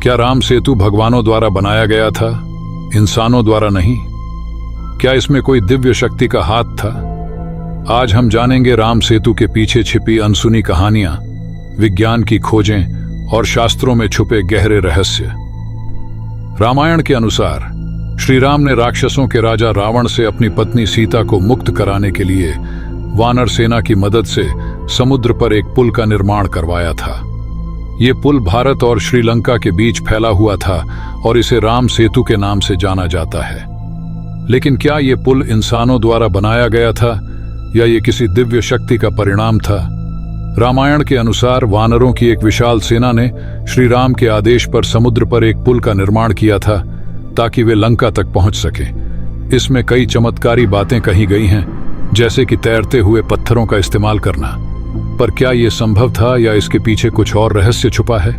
क्या राम सेतु भगवानों द्वारा बनाया गया था, इंसानों द्वारा नहीं? क्या इसमें कोई दिव्य शक्ति का हाथ था? आज हम जानेंगे राम सेतु के पीछे छिपी अनसुनी कहानियां, विज्ञान की खोजें और शास्त्रों में छुपे गहरे रहस्य। रामायण के अनुसार श्री राम ने राक्षसों के राजा रावण से अपनी पत्नी सीता को मुक्त कराने के लिए वानर सेना की मदद से समुद्र पर एक पुल का निर्माण करवाया था। ये पुल भारत और श्रीलंका के बीच फैला हुआ था और इसे राम सेतु के नाम से जाना जाता है। लेकिन क्या ये पुल इंसानों द्वारा बनाया गया था या ये किसी दिव्य शक्ति का परिणाम था? रामायण के अनुसार वानरों की एक विशाल सेना ने श्री राम के आदेश पर समुद्र पर एक पुल का निर्माण किया था ताकि वे लंका तक पहुंच सकें। इसमें कई चमत्कारी बातें कही गई हैं, जैसे कि तैरते हुए पत्थरों का इस्तेमाल करना। पर क्या यह संभव था या इसके पीछे कुछ और रहस्य छुपा है?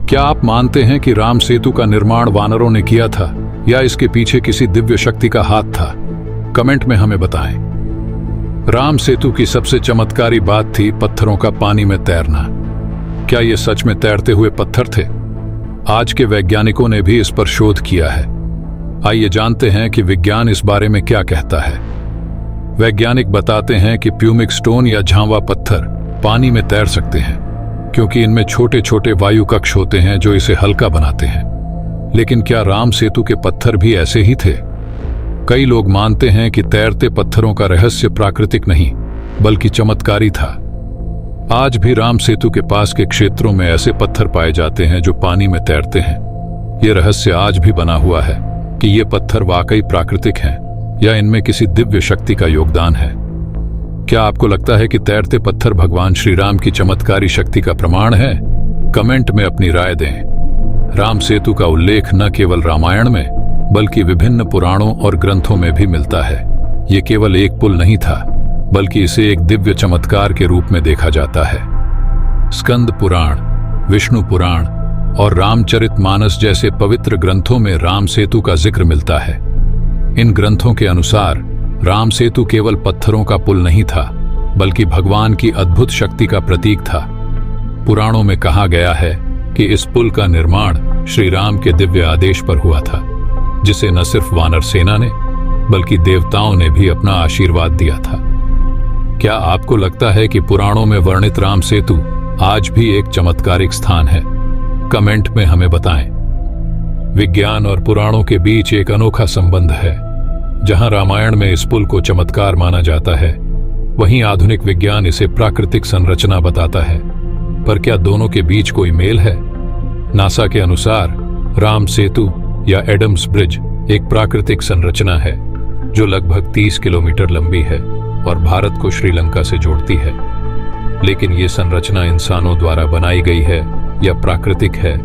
क्या आप मानते हैं कि राम सेतु का निर्माण वानरों ने किया था या इसके पीछे किसी दिव्य शक्ति का हाथ था? कमेंट में हमें बताएं। राम सेतु की सबसे चमत्कारी बात थी पत्थरों का पानी में तैरना। क्या ये सच में तैरते हुए पत्थर थे? आज के वैज्ञानिकों ने भी इस पर शोध किया है। आइए जानते हैं कि विज्ञान इस बारे में क्या कहता है। वैज्ञानिक बताते हैं कि प्यूमिक स्टोन या झांवा पत्थर पानी में तैर सकते हैं क्योंकि इनमें छोटे छोटे वायु कक्ष होते हैं जो इसे हल्का बनाते हैं। लेकिन क्या राम सेतु के पत्थर भी ऐसे ही थे? कई लोग मानते हैं कि तैरते पत्थरों का रहस्य प्राकृतिक नहीं बल्कि चमत्कारी था। आज भी राम सेतु के पास के क्षेत्रों में ऐसे पत्थर पाए जाते हैं जो पानी में तैरते हैं। ये रहस्य आज भी बना हुआ है कि ये पत्थर वाकई प्राकृतिक हैं या इनमें किसी दिव्य शक्ति का योगदान है। क्या आपको लगता है कि तैरते पत्थर भगवान श्री राम की चमत्कारी शक्ति का प्रमाण है? कमेंट में अपनी राय दें। राम सेतु का उल्लेख न केवल रामायण में बल्कि विभिन्न पुराणों और ग्रंथों में भी मिलता है। ये केवल एक पुल नहीं था बल्कि इसे एक दिव्य चमत्कार के रूप में देखा जाता है। स्कंद पुराण, विष्णु पुराण और रामचरितमानस जैसे पवित्र ग्रंथों में राम सेतु का जिक्र मिलता है। इन ग्रंथों के अनुसार राम सेतु केवल पत्थरों का पुल नहीं था बल्कि भगवान की अद्भुत शक्ति का प्रतीक था। पुराणों में कहा गया है कि इस पुल का निर्माण श्री राम के दिव्य आदेश पर हुआ था, जिसे न सिर्फ वानर सेना ने बल्कि देवताओं ने भी अपना आशीर्वाद दिया था। क्या आपको लगता है कि पुराणों में वर्णित राम सेतु आज भी एक चमत्कारिक स्थान है? कमेंट में हमें बताएं। विज्ञान और पुराणों के बीच एक अनोखा संबंध है। जहां रामायण में इस पुल को चमत्कार माना जाता है, वहीं आधुनिक विज्ञान इसे प्राकृतिक संरचना बताता है। पर क्या दोनों के बीच कोई मेल है? नासा के अनुसार राम सेतु या एडम्स ब्रिज एक प्राकृतिक संरचना है जो लगभग 30 किलोमीटर लंबी है और भारत को श्रीलंका से जोड़ती है। लेकिन ये संरचना इंसानों द्वारा बनाई गई है या प्राकृतिक है,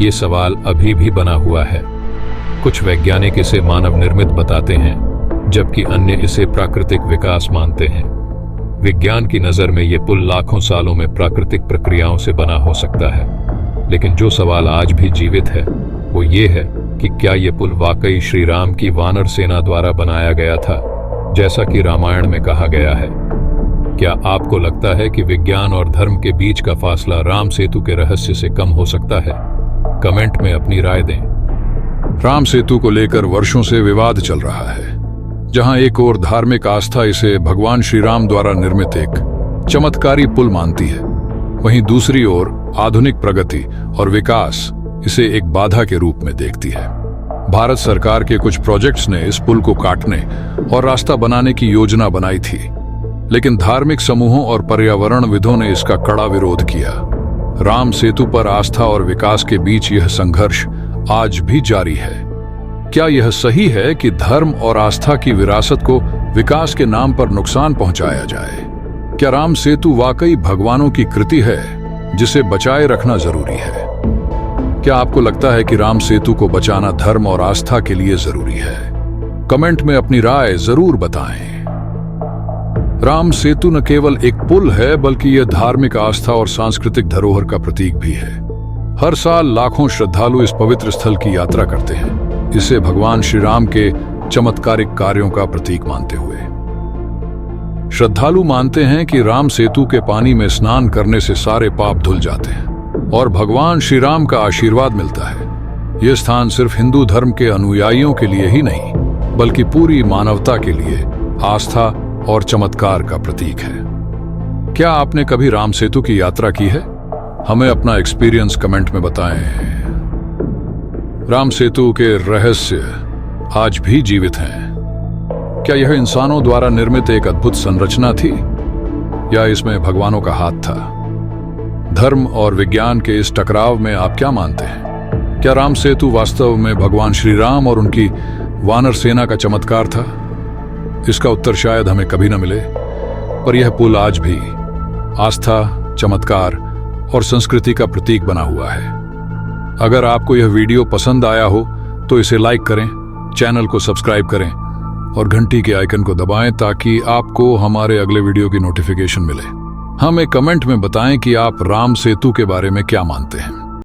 ये सवाल अभी भी बना हुआ है। कुछ वैज्ञानिक इसे मानव निर्मित बताते हैं जबकि अन्य इसे प्राकृतिक विकास मानते हैं। विज्ञान की नज़र में ये पुल लाखों सालों में प्राकृतिक प्रक्रियाओं से बना हो सकता है। लेकिन जो सवाल आज भी जीवित है वो ये है कि क्या ये पुल वाकई श्री राम की वानर सेना द्वारा बनाया गया था, जैसा कि रामायण में कहा गया है? क्या आपको लगता है कि विज्ञान और धर्म के बीच का फासला राम सेतु के रहस्य से कम हो सकता है? कमेंट में अपनी राय दें। राम सेतु को लेकर वर्षों से विवाद चल रहा है। जहां एक ओर धार्मिक आस्था इसे भगवान श्री राम द्वारा निर्मित एक चमत्कारी पुल मानती है, वहीं दूसरी ओर आधुनिक प्रगति और विकास इसे एक बाधा के रूप में देखती है। भारत सरकार के कुछ प्रोजेक्ट्स ने इस पुल को काटने और रास्ता बनाने की योजना बनाई थी, लेकिन धार्मिक समूहों और पर्यावरणविदों ने इसका कड़ा विरोध किया। राम सेतु पर आस्था और विकास के बीच यह संघर्ष आज भी जारी है। क्या यह सही है कि धर्म और आस्था की विरासत को विकास के नाम पर नुकसान पहुंचाया जाए? क्या राम सेतु वाकई भगवानों की कृति है जिसे बचाए रखना जरूरी है? क्या आपको लगता है कि राम सेतु को बचाना धर्म और आस्था के लिए जरूरी है? कमेंट में अपनी राय जरूर बताएं। राम सेतु न केवल एक पुल है बल्कि यह धार्मिक आस्था और सांस्कृतिक धरोहर का प्रतीक भी है। हर साल लाखों श्रद्धालु इस पवित्र स्थल की यात्रा करते हैं, इसे भगवान श्री राम के चमत्कारिक कार्यों का प्रतीक मानते हुए। श्रद्धालु मानते हैं कि राम सेतु के पानी में स्नान करने से सारे पाप धुल जाते हैं और भगवान श्री राम का आशीर्वाद मिलता है। यह स्थान सिर्फ हिंदू धर्म के अनुयायियों के लिए ही नहीं, बल्कि पूरी मानवता के लिए आस्था और चमत्कार का प्रतीक है। क्या आपने कभी राम सेतु की यात्रा की है? हमें अपना एक्सपीरियंस कमेंट में बताएं। राम सेतु के रहस्य आज भी जीवित हैं। क्या यह इंसानों द्वारा निर्मित एक अद्भुत संरचना थी, या इसमें भगवानों का हाथ था? धर्म और विज्ञान के इस टकराव में आप क्या मानते हैं? क्या राम सेतु वास्तव में भगवान श्री राम और उनकी वानर सेना का चमत्कार था? इसका उत्तर शायद हमें कभी न मिले, पर यह पुल आज भी आस्था, चमत्कार और संस्कृति का प्रतीक बना हुआ है। अगर आपको यह वीडियो पसंद आया हो तो इसे लाइक करें, चैनल को सब्सक्राइब करें और घंटी के आइकन को दबाएं ताकि आपको हमारे अगले वीडियो की नोटिफिकेशन मिले। हमें कमेंट में बताएं कि आप राम सेतु के बारे में क्या मानते हैं।